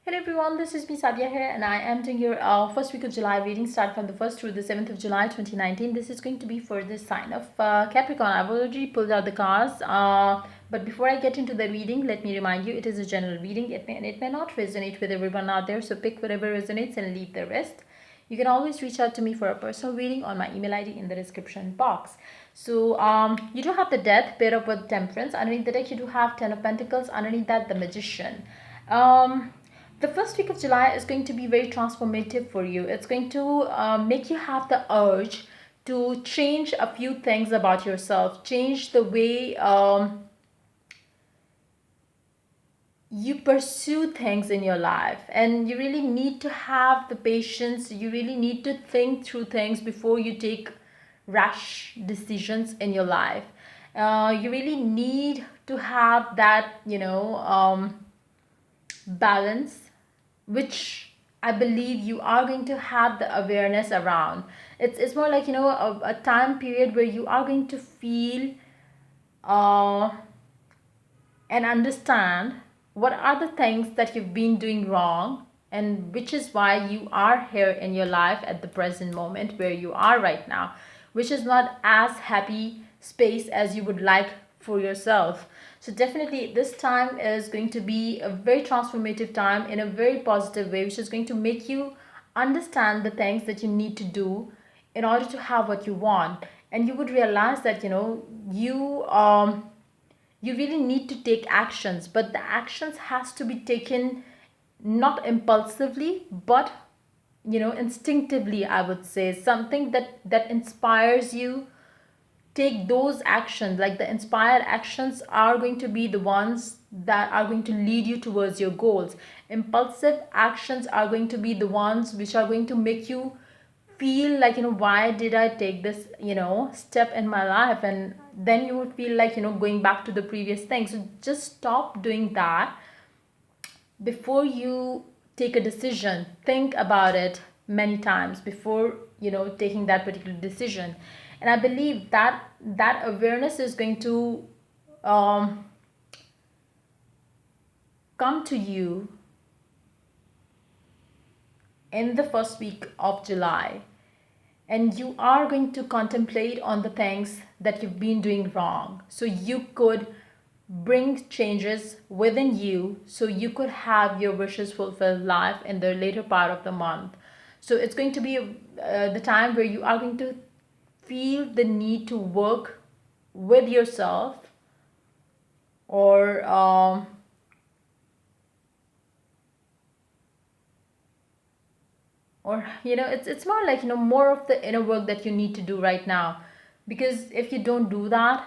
Hello everyone, this is me Sadia here, and I am doing your first week of July reading, start from the 1st through the 7th of July 2019. This is going to be for the sign of Capricorn. I've already pulled out the cards, but before I get into the reading, let me remind you it is a general reading. It may not resonate with everyone out there, so pick whatever resonates and leave the rest. You can always reach out to me for a personal reading on my email ID in the description box. So you do have the Death, pair up with Temperance. Underneath the deck, you do have Ten of Pentacles. Underneath that, the Magician. The first week of July is going to be very transformative for you. It's going to make you have the urge to change a few things about yourself, change the way you pursue things in your life, and you really need to have the patience. You really need to think through things before you take rash decisions in your life. You really need to have that, balance, which I believe you are going to have the awareness around. It's more like, a time period where you are going to feel uh, and understand what are the things that you've been doing wrong, and which is why you are here in your life at the present moment where you are right now, which is not as happy space as you would like for yourself. So definitely this time is going to be a very transformative time in a very positive way, which is going to make you understand the things that you need to do in order to have what you want. And you would realize that you really need to take actions, but the actions has to be taken not impulsively, but instinctively. I would say something that inspires you. Take those actions. Like, the inspired actions are going to be the ones that are going to lead you towards your goals. Impulsive actions are going to be the ones which are going to make you feel like, why did I take this step in my life, and then you would feel like going back to the previous thing. So just stop doing that. Before you take a decision, think about it many times before taking that particular decision. And I believe that that awareness is going to um, come to you in the first week of July, and you are going to contemplate on the things that you've been doing wrong, so you could bring changes within you, so you could have your wishes fulfilled life in the later part of the month. So it's going to be the time where you are going to feel the need to work with yourself, or it's more like more of the inner work that you need to do right now. Because if you don't do that,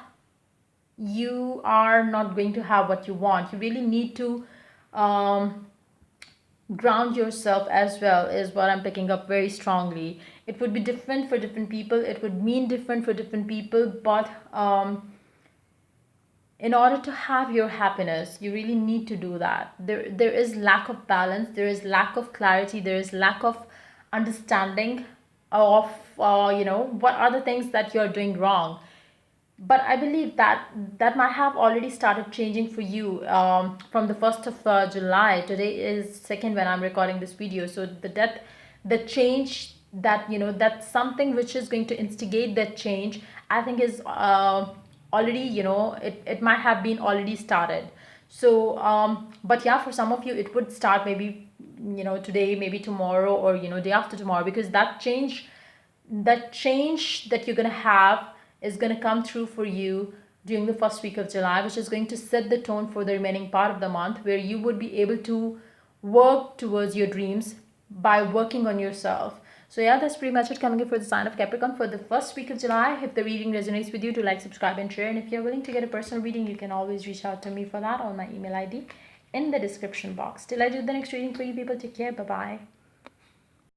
you are not going to have what you want. You really need to um, ground yourself as well, is what I'm picking up very strongly. It would be different for different people, it would mean different for different people, but in order to have your happiness, you really need to do that. There is lack of balance, there is lack of clarity, there is lack of understanding of what are the things that you're doing wrong. But I believe that that might have already started changing for you from the 1st of July. Today is second when I'm recording this video. So the change, that that's something which is going to instigate that change, I think is already, it might have been already started. So but yeah, for some of you it would start maybe today, maybe tomorrow, or day after tomorrow, because that change that you're going to have is going to come through for you during the first week of July, which is going to set the tone for the remaining part of the month, where you would be able to work towards your dreams by working on yourself. So yeah, that's pretty much it coming in for the sign of Capricorn for the first week of July. If the reading resonates with you, to like, subscribe, and share. And if you're willing to get a personal reading, you can always reach out to me for that on my email ID in the description box. Till I do the next reading for you people, take care. Bye bye.